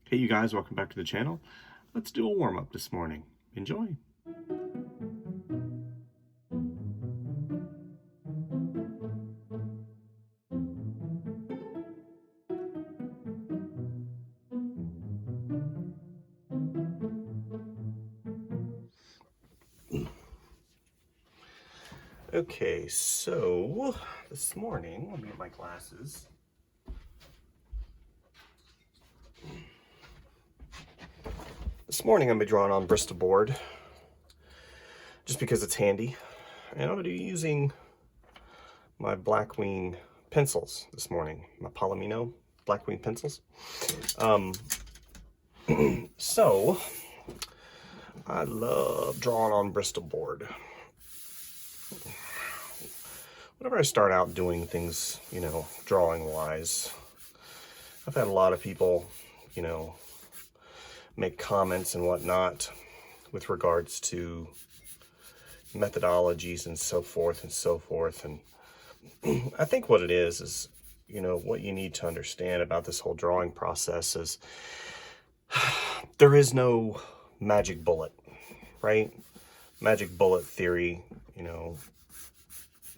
Hey you guys, welcome back to the channel. Let's do a warm-up this morning. Enjoy. Okay, so this morning, let me get my glasses. This morning I'm going to be drawing on Bristol board just because it's handy. And I'm going to be using my Blackwing pencils this morning, my Palomino Blackwing pencils. So I love drawing on Bristol board. Whenever I start out doing things, drawing wise, I've had a lot of people, make comments and whatnot with regards to methodologies and so forth and so forth. And I think what it is, what you need to understand about this whole drawing process is there is no magic bullet, right? Magic bullet theory,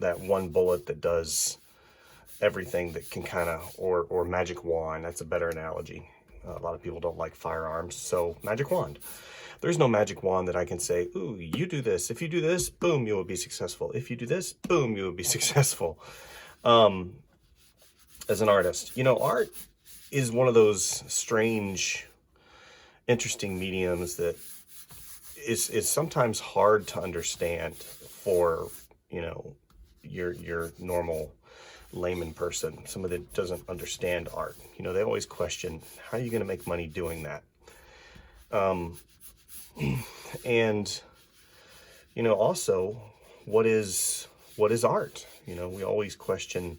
that one bullet that does everything that can or magic wand, that's a better analogy. A lot of people don't like firearms, so magic wand. There's no magic wand that I can say, ooh, you do this. If you do this, boom, you will be successful. If you do this, boom, you will be successful. As an artist, art is one of those strange, interesting mediums that is sometimes hard to understand for, your normal layman person, somebody that doesn't understand art. They always question, how are you going to make money doing that? And also, what is art? We always question,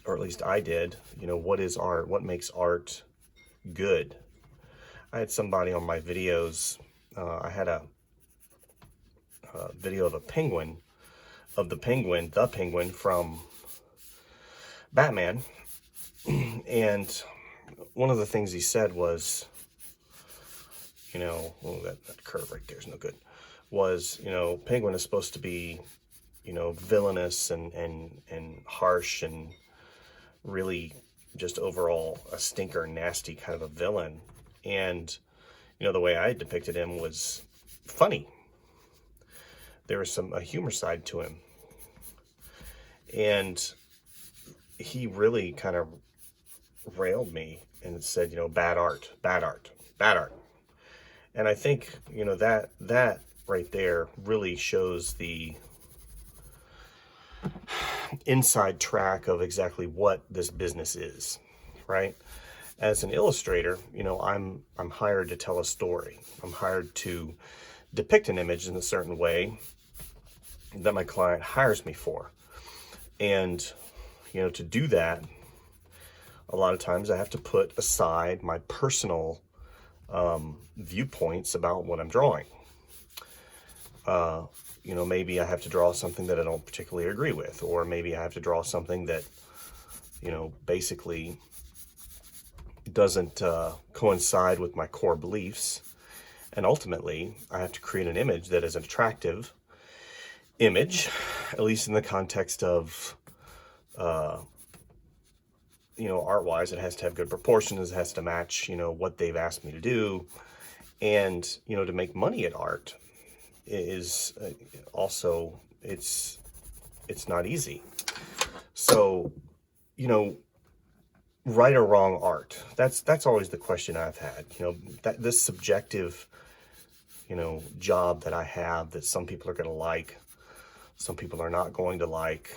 or at least I did, what is art? What makes art good? I had somebody on my videos, I had a video of the penguin from Batman. And one of the things he said was, that curve right there is no good, was, Penguin is supposed to be, villainous and harsh and really just overall a stinker, nasty kind of a villain. And, the way I depicted him was funny. There was a humor side to him. And he really kind of railed me and said, bad art, bad art, bad art. And I think, that right there really shows the inside track of exactly what this business is, right? As an illustrator, I'm hired to tell a story. I'm hired to depict an image in a certain way that my client hires me for. And, to do that, a lot of times I have to put aside my personal viewpoints about what I'm drawing. Maybe I have to draw something that I don't particularly agree with, or maybe I have to draw something that, basically doesn't coincide with my core beliefs. And ultimately, I have to create an image that is an attractive image, at least in the context of, art-wise. It has to have good proportions. It has to match, what they've asked me to do. And, to make money at art is also, it's not easy. So, right or wrong art, that's always the question I've had. That this subjective, job that I have, that some people are going to like, some people are not going to like,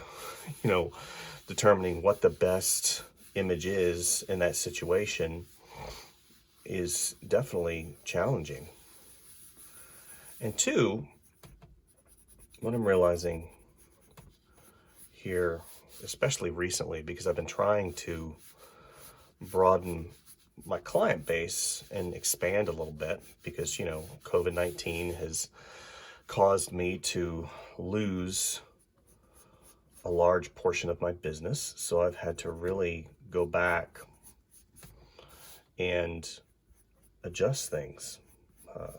determining what the best image is in that situation is definitely challenging. And two, what I'm realizing here, especially recently, because I've been trying to broaden my client base and expand a little bit, because, COVID-19 has caused me to lose a large portion of my business. So I've had to really go back and adjust things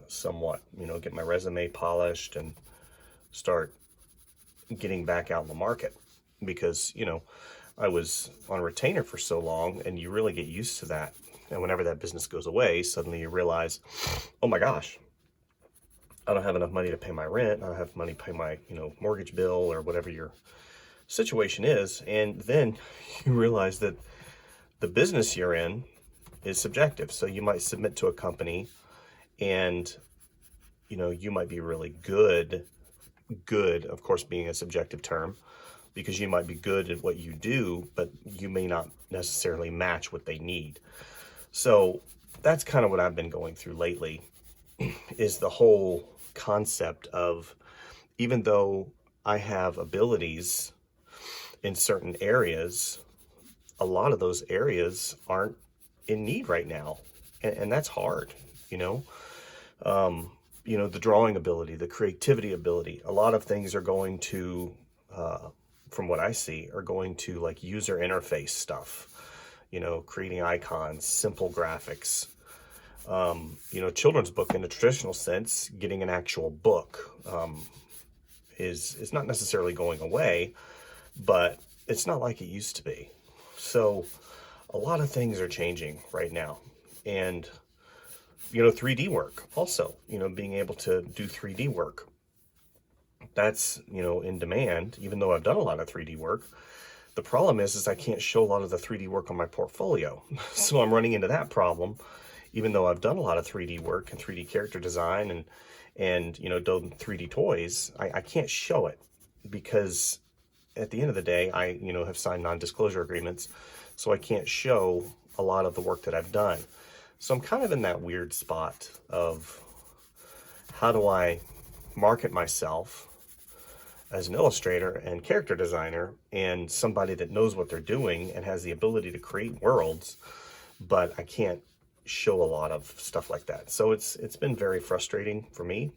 somewhat, get my resume polished and start getting back out in the market, because, I was on retainer for so long, and you really get used to that. And whenever that business goes away, suddenly you realize, oh my gosh, I don't have enough money to pay my rent. I don't have money to pay my, mortgage bill or whatever your situation is. And then you realize that the business you're in is subjective. So you might submit to a company, and, you might be really good, of course, being a subjective term, because you might be good at what you do, but you may not necessarily match what they need. So that's kind of what I've been going through lately, is the whole concept of, even though I have abilities in certain areas, a lot of those areas aren't in need right now. And that's hard, the drawing ability, the creativity ability. A lot of things are going to, from what I see, are going to like user interface stuff, creating icons, simple graphics. Children's book in a traditional sense, getting an actual book is not necessarily going away, but it's not like it used to be. So a lot of things are changing right now. And, 3D work also, being able to do 3D work, that's, in demand, even though I've done a lot of 3D work. The problem is I can't show a lot of the 3D work on my portfolio. So I'm running into that problem, even though I've done a lot of 3D work and 3D character design and done 3D toys. I can't show it, because at the end of the day, I, have signed non-disclosure agreements, so I can't show a lot of the work that I've done. So I'm kind of in that weird spot of, how do I market myself as an illustrator and character designer and somebody that knows what they're doing and has the ability to create worlds, but I can't show a lot of stuff like that. So it's been very frustrating for me,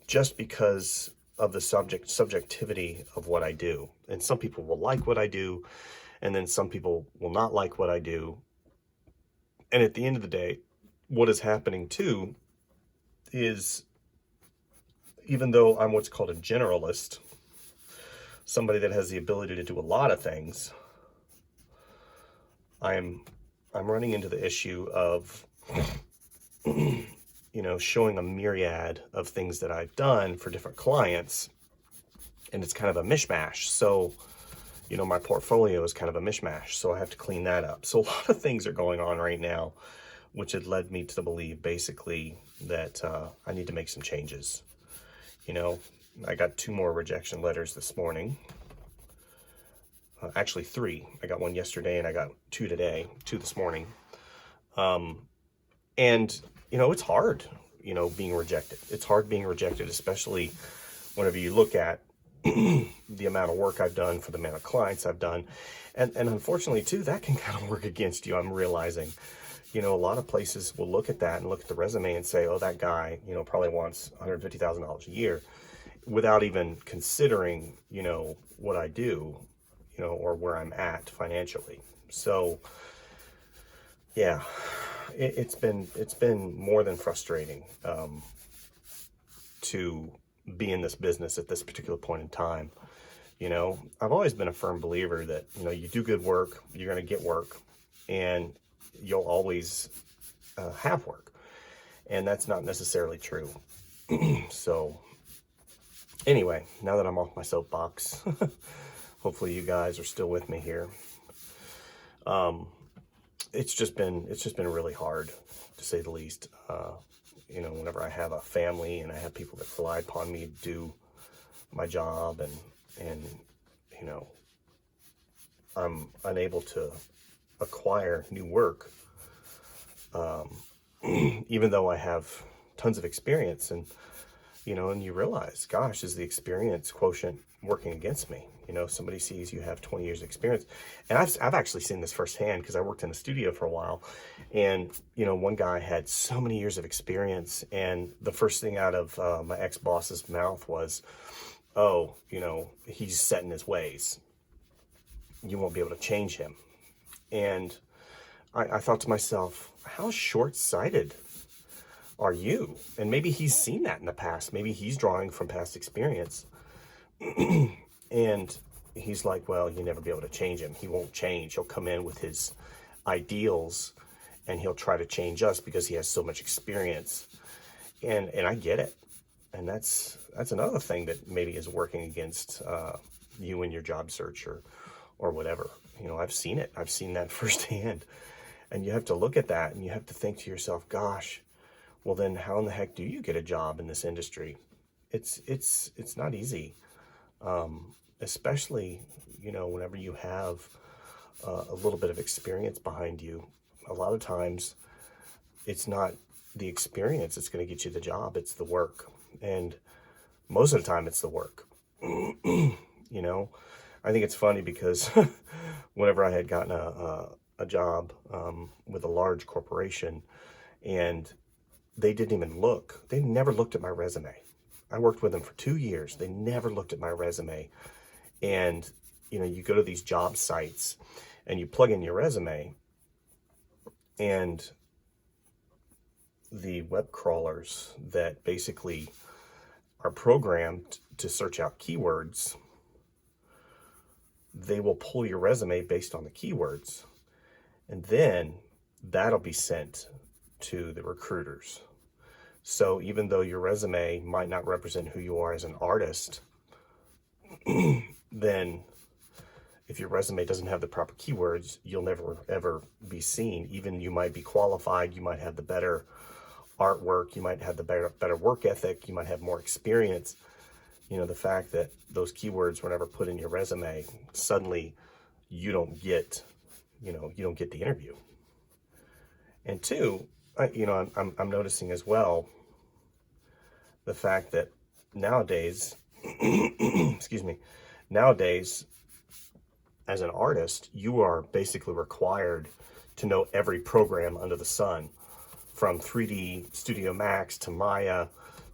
just because of the subjectivity of what I do. And some people will like what I do, and then some people will not like what I do. And at the end of the day, what is happening too is, even though I'm what's called a generalist, somebody that has the ability to do a lot of things, I'm running into the issue of, showing a myriad of things that I've done for different clients, and it's kind of a mishmash. So, my portfolio is kind of a mishmash, so I have to clean that up. So a lot of things are going on right now, which had led me to believe basically that I need to make some changes. I got 2 more rejection letters this morning. Actually 3. I got 1 yesterday and I got 2 today, 2 this morning. And, it's hard, being rejected. It's hard being rejected, especially whenever you look at the amount of work I've done for the amount of clients I've done. And unfortunately too, that can kind of work against you. I'm realizing, a lot of places will look at that and look at the resume and say, oh, that guy, probably wants $150,000 a year, without even considering, what I do, or where I'm at financially. So yeah, it's been more than frustrating, to be in this business at this particular point in time. I've always been a firm believer that, you do good work, you're going to get work, and you'll always have work. And that's not necessarily true. So anyway, now that I'm off my soapbox, hopefully you guys are still with me here. It's just been really hard, to say the least. Whenever I have a family and I have people that rely upon me to do my job, and I'm unable to acquire new work, even though I have tons of experience, and you realize, gosh, is the experience quotient working against me? Somebody sees you have 20 years experience. And I've actually seen this firsthand, because I worked in a studio for a while, and, one guy had so many years of experience, and the first thing out of my ex-boss's mouth was, oh, he's set in his ways. You won't be able to change him. And I thought to myself, how short-sighted are you? And maybe he's seen that in the past. Maybe he's drawing from past experience. And he's like, well, you'll never be able to change him. He won't change. He'll come in with his ideals and he'll try to change us because he has so much experience. And I get it. And that's another thing that maybe is working against you in your job search or whatever. You know, I've seen it. I've seen that firsthand. And you have to look at that and you have to think to yourself, gosh, well then how in the heck do you get a job in this industry? It's not easy. Especially, you know, whenever you have a little bit of experience behind you. A lot of times it's not the experience that's going to get you the job, it's the work. And most of the time it's the work. You know, I think it's funny because whenever I had gotten a job with a large corporation, and they didn't even look, they never looked at my resume. I worked with them for 2 years. They never looked at my resume. And, you know, you go to these job sites and you plug in your resume, and the web crawlers that basically are programmed to search out keywords, they will pull your resume based on the keywords. And then that'll be sent to the recruiters. So even though your resume might not represent who you are as an artist, then if your resume doesn't have the proper keywords, you'll never ever be seen. Even you might be qualified, you might have the better artwork, you might have the better work ethic, you might have more experience. You know, the fact that those keywords were never put in your resume, suddenly you don't get, you know, you don't get the interview. And two, you know, I'm noticing as well the fact that nowadays, excuse me, nowadays, as an artist, you are basically required to know every program under the sun, from 3D Studio Max to Maya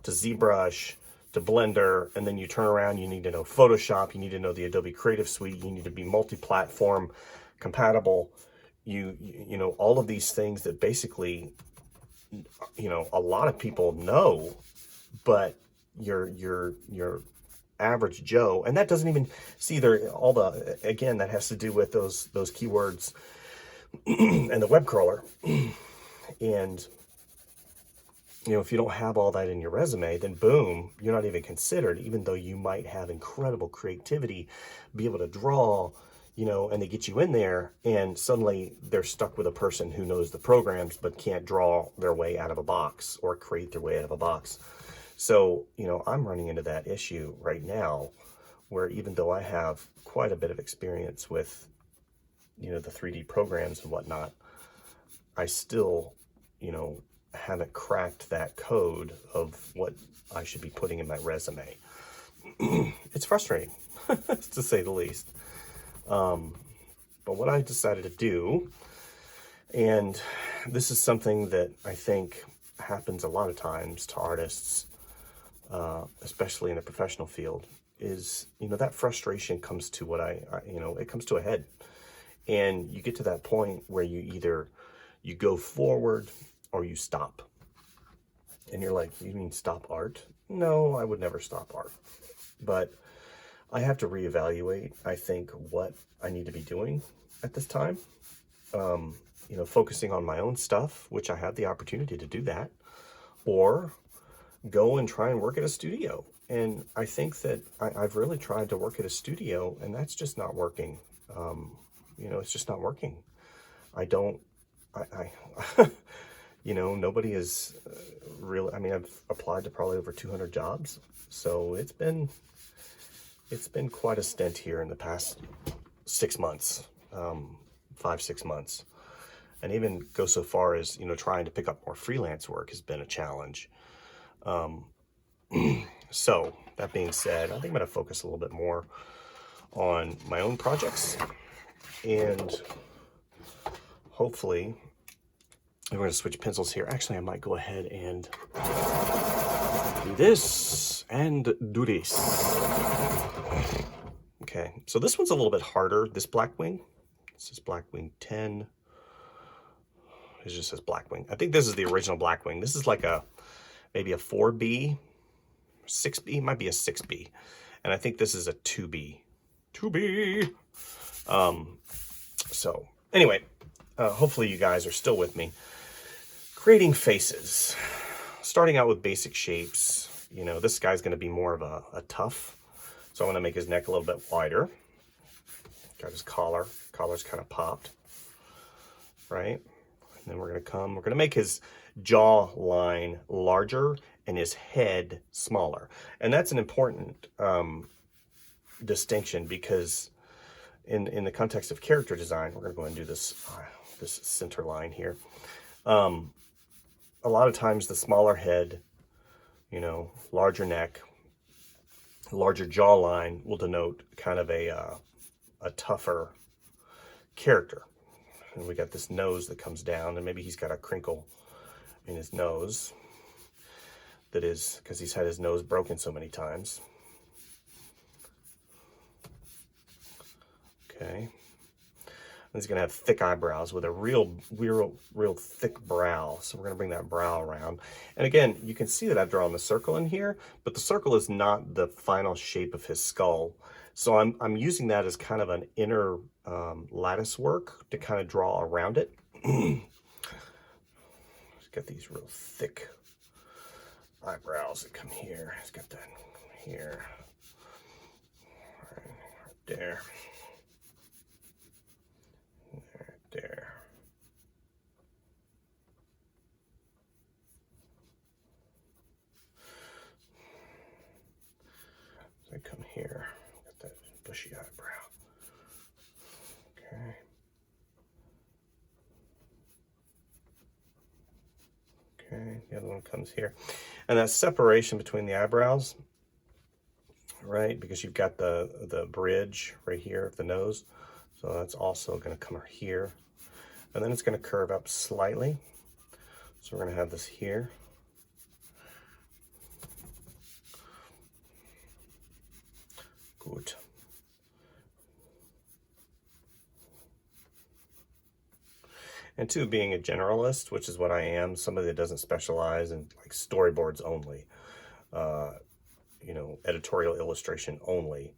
to ZBrush to Blender, and then you turn around, you need to know Photoshop, you need to know the Adobe Creative Suite, you need to be multi-platform compatible. You know, all of these things that basically, you know, a lot of people know, but your average Joe, and that doesn't even see there all the, again, that has to do with those keywords and the web crawler. And you know, if you don't have all that in your resume, then boom, you're not even considered, even though you might have incredible creativity, be able to draw, you know, and they get you in there and suddenly they're stuck with a person who knows the programs but can't draw their way out of a box or create their way out of a box. So, you know, I'm running into that issue right now where even though I have quite a bit of experience with, you know, the 3D programs and whatnot, I still, you know, haven't cracked that code of what I should be putting in my resume. It's frustrating, to say the least. But what I decided to do, and this is something that I think happens a lot of times to artists, especially in the professional field, is, you know, that frustration comes to what you know, it comes to a head. And you get to that point where you either, you go forward or you stop. And you're like, you mean stop art? No, I would never stop art. But I have to reevaluate, I think, what I need to be doing at this time. You know, focusing on my own stuff, which I have the opportunity to do that, or go and try and work at a studio. And I think that I've really tried to work at a studio, and that's just not working. You know, it's just not working. You know, nobody is really, I mean, I've applied to probably over 200 jobs. So it's been quite a stint here in the past 6 months, 5-6 months. And even go so far as, you know, trying to pick up more freelance work has been a challenge. So that being said, I think I'm going to focus a little bit more on my own projects, and hopefully, we're going to switch pencils here. Actually, I might go ahead and do this and do this. Okay, so this one's a little bit harder, this black wing. It says Blackwing 10. It just says Blackwing. I think this is the original Blackwing. This is like maybe a 4B, 6B, might be a 6B. And I think this is a 2B. 2B. So anyway, hopefully you guys are still with me. Creating faces. Starting out with basic shapes. You know, this guy's going to be more of a tough. So I'm going to make his neck a little bit wider. Got his collar. Collar's kind of popped. Right? And then we're going to make his jaw line larger and his head smaller. And that's an important distinction, because in the context of character design, we're going to go ahead and do this center line here. A lot of times the smaller head, you know, larger neck, larger jawline will denote kind of a tougher character. And we got this nose that comes down, and maybe he's got a crinkle in his nose. That is because he's had his nose broken so many times. Okay. And he's going to have thick eyebrows with a real thick brow. So we're going to bring that brow around. And again, you can see that I've drawn the circle in here, but the circle is not the final shape of his skull. So I'm using that as kind of an inner lattice work to kind of draw around it. Just got these real thick eyebrows that come here. He's got that here. Right there. There. So I come here, got that bushy eyebrow. Okay. Okay, the other one comes here. And that separation between the eyebrows, right? Because you've got the bridge right here of the nose. So that's also going to come here. And then it's going to curve up slightly. So we're going to have this here. Good. And two, being a generalist, which is what I am, somebody that doesn't specialize in like storyboards only, you know, editorial illustration only.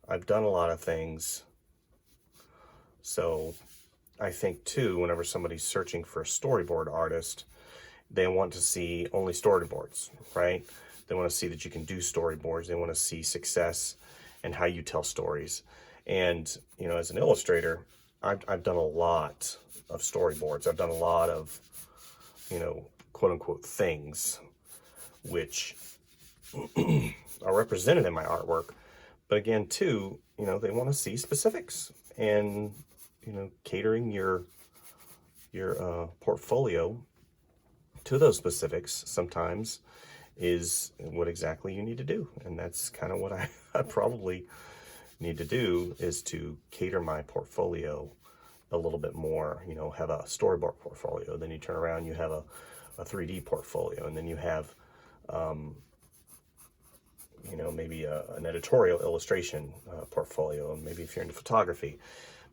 I've done a lot of things. So I think too, whenever somebody's searching for a storyboard artist, they want to see only storyboards, right? They want to see that you can do storyboards. They want to see success and how you tell stories. And, you know, as an illustrator, I've done a lot of storyboards. I've done a lot of, you know, quote unquote things, which are represented in my artwork. But again, too, you know, they want to see specifics, and, you know, catering your portfolio to those specifics sometimes is what exactly you need to do. And that's kind of what I probably need to do, is to cater my portfolio a little bit more. You know, have a storyboard portfolio, then you turn around, you have a 3D portfolio, and then you have you know, maybe an editorial illustration portfolio, and maybe if you're into photography.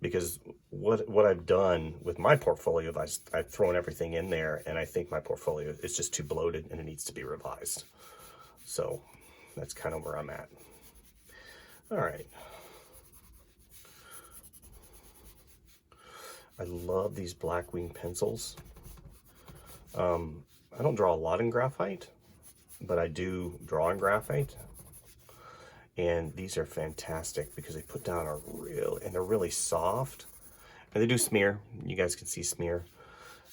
Because what I've done with my portfolio, I've thrown everything in there, and I think my portfolio is just too bloated and it needs to be revised. So that's kind of where I'm at. All right. I love these Blackwing pencils. I don't draw a lot in graphite, but I do draw in graphite. And these are fantastic because they put down and they're really soft. And they do smear. You guys can see smear.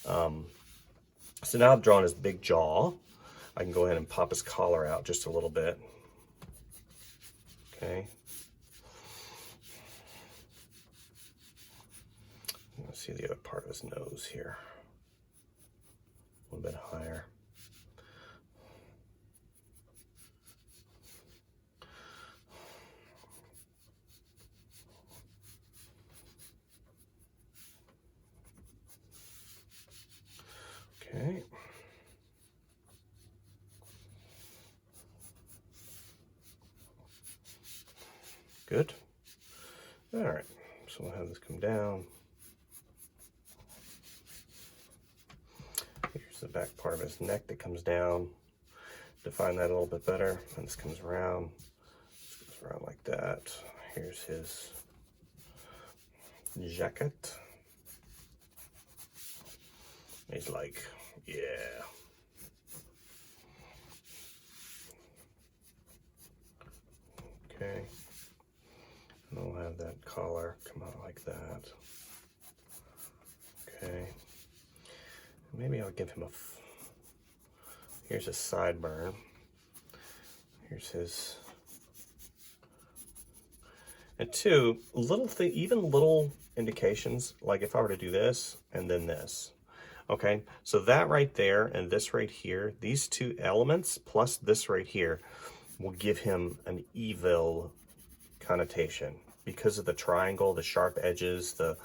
So now I've drawn his big jaw. I can go ahead and pop his collar out just a little bit. Okay. Let's see the other part of his nose here. A little bit higher. Okay. Good. All right. So we'll have this come down. Here's the back part of his neck that comes down. Define that a little bit better. And this comes around. This goes around like that. Here's his jacket. He's like, yeah. Okay. And we'll have that collar come out like that. Okay. Maybe I'll give him a, here's his sideburn. Here's his, and two, little thing, even little indications, like if I were to do this and then this. Okay, so that right there and this right here, these two elements plus this right here will give him an evil connotation because of the triangle, the sharp edges, the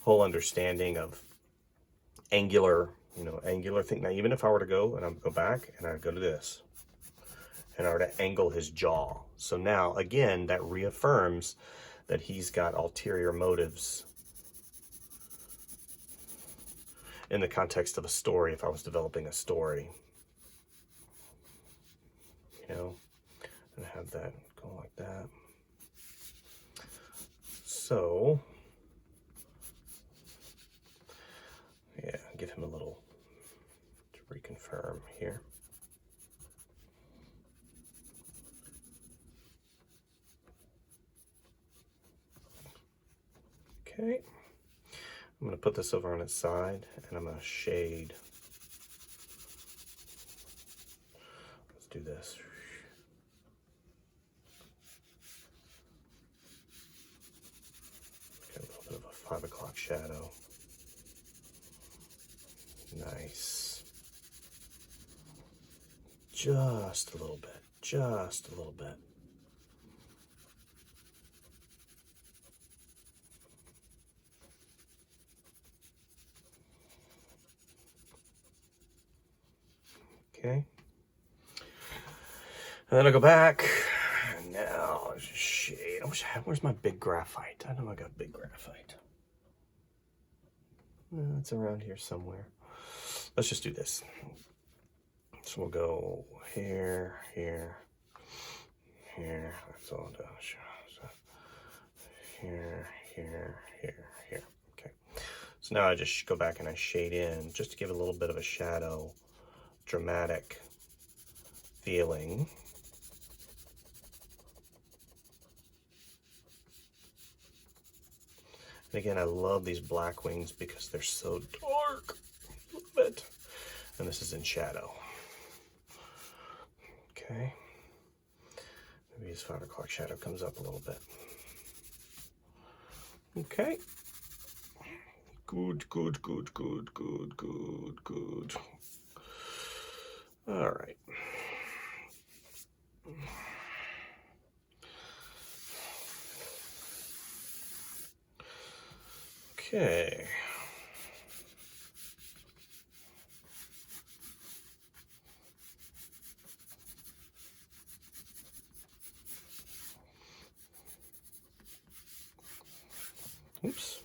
whole understanding of angular, you know, angular thing. Now, even if I were to go and I'd go back and I'd go to this and I were to angle his jaw. So now, again, that reaffirms that he's got ulterior motives in the context of a story, if I was developing a story. You know, and have that go like that. So, yeah, give him a little to reconfirm here. Okay, I'm going to put this over on its side and I'm going to shade. Let's do this. Get a little bit of a 5 o'clock shadow. Nice. Just a little bit, just a little bit. Okay. And then I'll go back. And now I'll just shade. I wish I had, where's my big graphite? I know I got big graphite. It's around here somewhere. Let's just do this. So we'll go here, here, here. That's all it does. So here, here, here, here. Okay. So now I just go back and I shade in just to give it a little bit of a shadow, dramatic feeling. And again, I love these black wings because they're so dark. Love it. And this is in shadow. Okay. Maybe his 5 o'clock shadow comes up a little bit. Okay. Good, good, good, good, good, good, good. All right. Okay. Oops.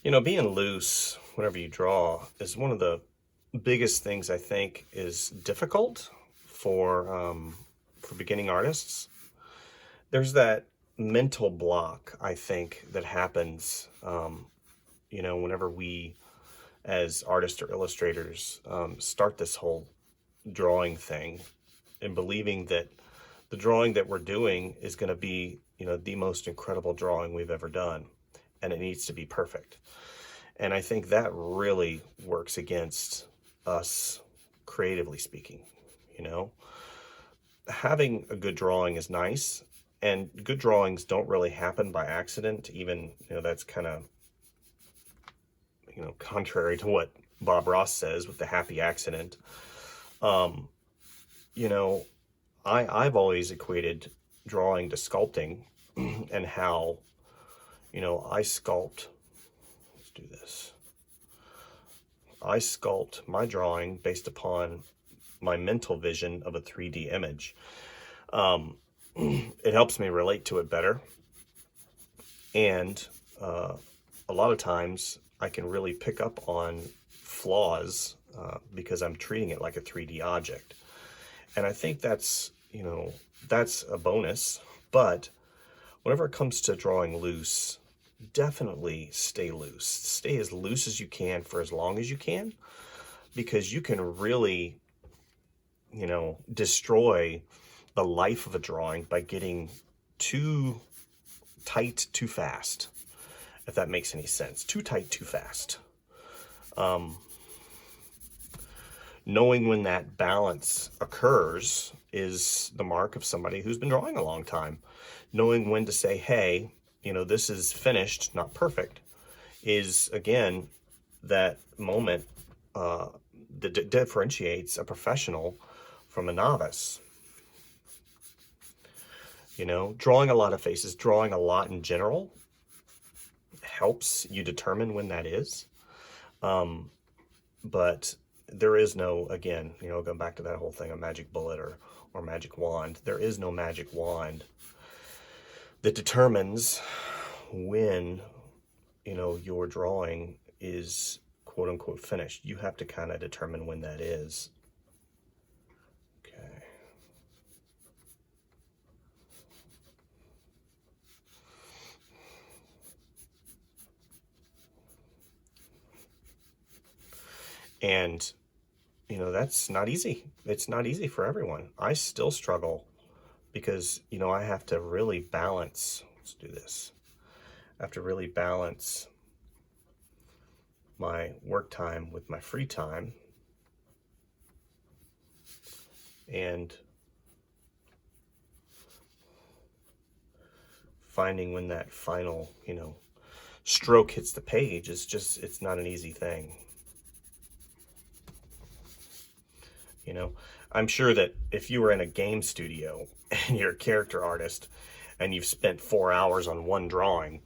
You know, being loose whenever you draw is one of the biggest things I think is difficult for beginning artists. There's that mental block, I think, that happens, you know, whenever we as artists or illustrators start this whole drawing thing and believing that the drawing that we're doing is going to be, you know, the most incredible drawing we've ever done, and it needs to be perfect. And I think that really works against us, creatively speaking. You know, having a good drawing is nice, and good drawings don't really happen by accident. Even, you know, that's kind of, you know, contrary to what Bob Ross says with the happy accident. You know, I've always equated drawing to sculpting, and how, you know, I sculpt, let's do this. I sculpt my drawing based upon my mental vision of a 3D image. It helps me relate to it better. And a lot of times I can really pick up on flaws because I'm treating it like a 3D object. And I think that's, that's a bonus. But whenever it comes to drawing loose, definitely stay loose. Stay as loose as you can for as long as you can, because you can really, destroy the life of a drawing by getting too tight too fast, if that makes any sense. Too tight too fast. Knowing when that balance occurs is the mark of somebody who's been drawing a long time. Knowing when to say, hey, this is finished, not perfect, is, again, that moment that differentiates a professional from a novice. Drawing a lot of faces, drawing a lot in general, helps you determine when that is. But there is no, again, going back to that whole thing, a magic bullet or magic wand. There is no magic wand that determines when, your drawing is quote unquote finished. You have to kind of determine when that is. Okay. And, that's not easy. It's not easy for everyone. I still struggle because, I have to really balance. Let's do this. I have to really balance my work time with my free time. And finding when that final, stroke hits the page is just, it's not an easy thing. I'm sure that if you were in a game studio and you're a character artist and you've spent 4 hours on one drawing,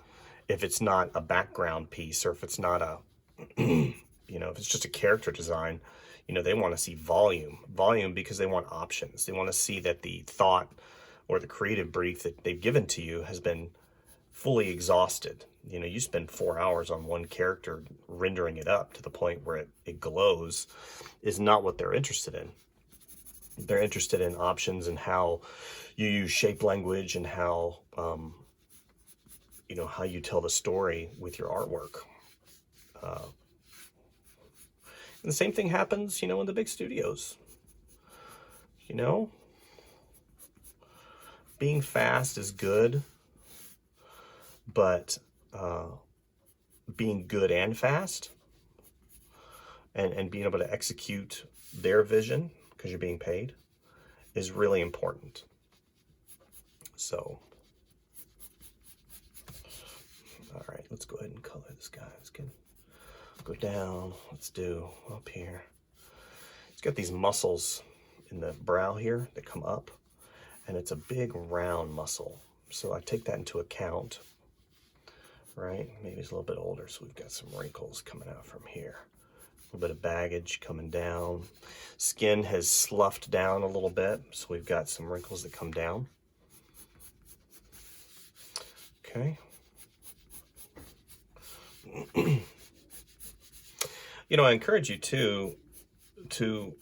if it's not a background piece, or if it's not a, if it's just a character design, they want to see volume because they want options. They want to see that the thought or the creative brief that they've given to you has been fully exhausted. You spend 4 hours on one character rendering it up to the point where it glows is not what they're interested in. They're interested in options and how you use shape language and how, how you tell the story with your artwork. And the same thing happens, in the big studios. Being fast is good, but being good and fast and being able to execute their vision, because you're being paid, is really important. So, all right, let's go ahead and color this guy. Let's go down. Let's do up here. He's got these muscles in the brow here that come up, and it's a big round muscle. So I take that into account, right? Maybe he's a little bit older, so we've got some wrinkles coming out from here. A little bit of baggage coming down. Skin has sloughed down a little bit, so we've got some wrinkles that come down. Okay. I encourage you to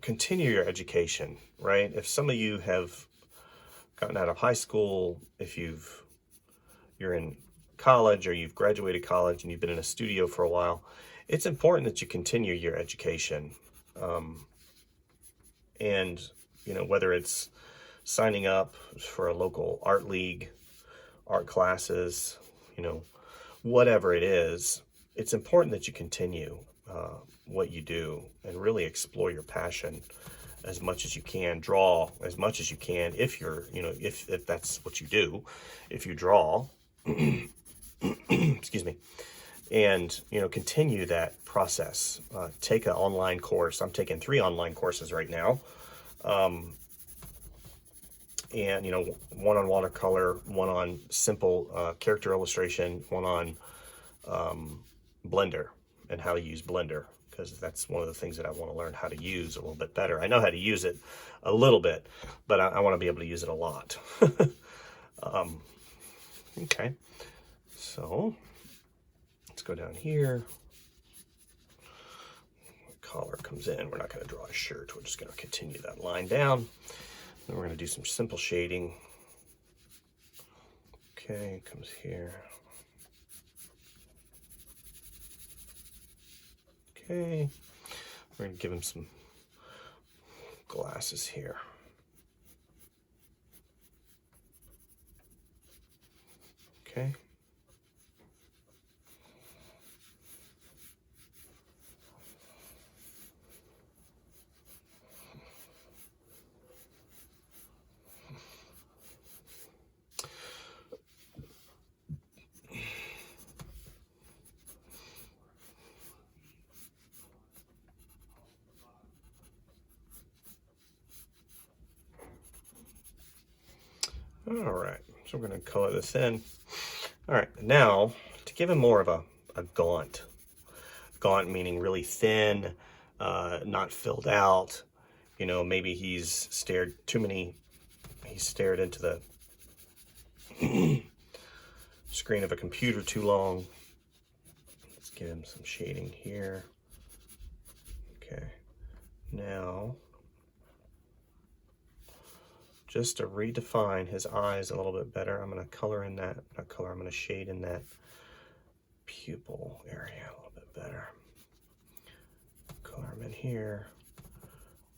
continue your education, right? If some of you have gotten out of high school, if you're in college or you've graduated college and you've been in a studio for a while, it's important that you continue your education. And, whether it's signing up for a local art league, art classes, whatever it is, it's important that you continue what you do and really explore your passion as much as you can. Draw as much as you can if you're, if that's what you do, if you draw, excuse me, and, continue that process. Take an online course. I'm taking 3 online courses right now. And, one on watercolor, one on simple character illustration, one on Blender and how to use Blender, because that's one of the things that I want to learn how to use a little bit better. I know how to use it a little bit, but I want to be able to use it a lot. Okay, so let's go down here. Collar comes in. We're not going to draw a shirt. We're just going to continue that line down. Then we're going to do some simple shading. Okay, comes here. Okay, we're going to give him some glasses here. Okay. All right, so we're going to color this in. All right, now to give him more of a gaunt. Gaunt meaning really thin, not filled out. You know, maybe he's stared into the screen of a computer too long. Let's give him some shading here. Okay, now just to redefine his eyes a little bit better, I'm going to color in that, not color, I'm going to shade in that pupil area a little bit better. Color him in here,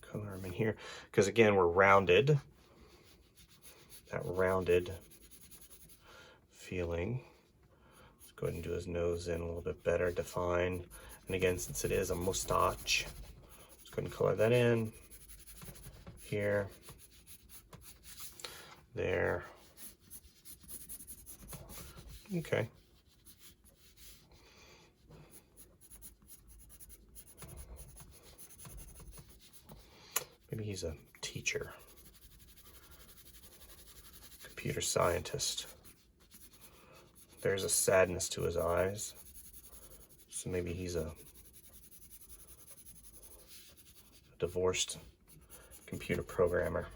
color him in here, because again, we're rounded, that rounded feeling. Let's go ahead and do his nose in a little bit better, define, and again, since it is a mustache, let's go ahead and color that in, here, there. Okay. Maybe he's a teacher, computer scientist. There's a sadness to his eyes. So maybe he's a divorced computer programmer.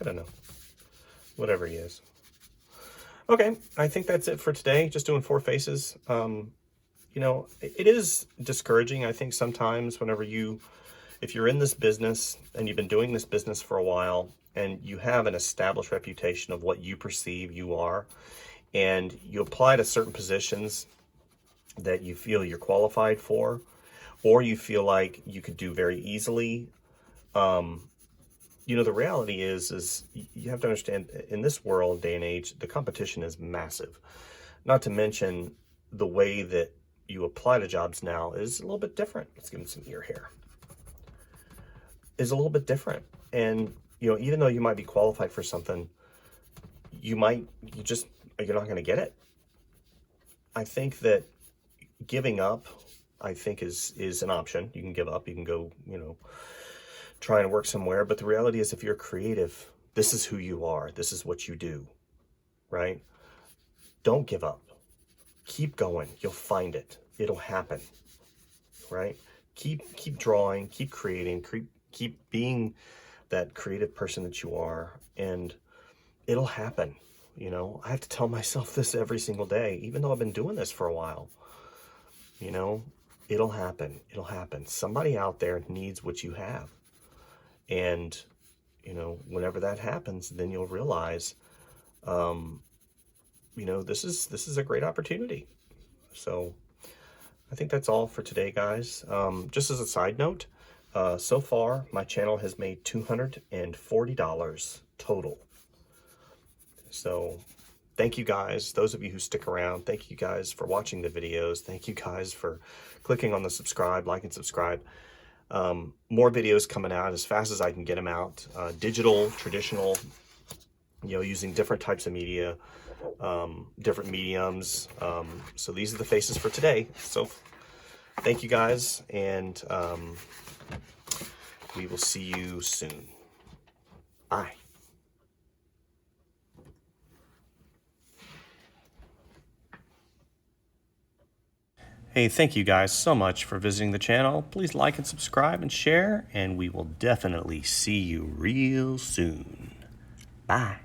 I don't know. Whatever he is. Okay, I think that's it for today. Just doing 4 faces. You know, it is discouraging, I think, sometimes whenever if you're in this business and you've been doing this business for a while and you have an established reputation of what you perceive you are, and you apply to certain positions that you feel you're qualified for, or you feel like you could do very easily, you know, the reality is you have to understand, in this world, day and age, the competition is massive. Not to mention the way that you apply to jobs now is a little bit different. Let's give him some ear hair. Is a little bit different. And, you know, even though you might be qualified for something, you're not going to get it. I think that giving up, I think is an option. You can give up, you can go, you know, try and work somewhere. But the reality is, if you're creative, this is who you are. This is what you do, right? Don't give up. Keep going. You'll find it. It'll happen, right? Keep drawing, keep creating, keep being that creative person that you are, and it'll happen. You know, I have to tell myself this every single day, even though I've been doing this for a while. You know, it'll happen. It'll happen. Somebody out there needs what you have. And, you know, whenever that happens, then you'll realize, you know, this is a great opportunity. So I think that's all for today, guys. Just as a side note, so far my channel has made $240 total. So thank you guys, those of you who stick around. Thank you guys for watching the videos. Thank you guys for clicking on the subscribe, like and subscribe. More videos coming out as fast as I can get them out. Digital, traditional, you know, using different types of media, different mediums. So these are the faces for today. So thank you guys, and we will see you soon. Bye. Hey, thank you guys so much for visiting the channel. Please like and subscribe and share, and we will definitely see you real soon. Bye.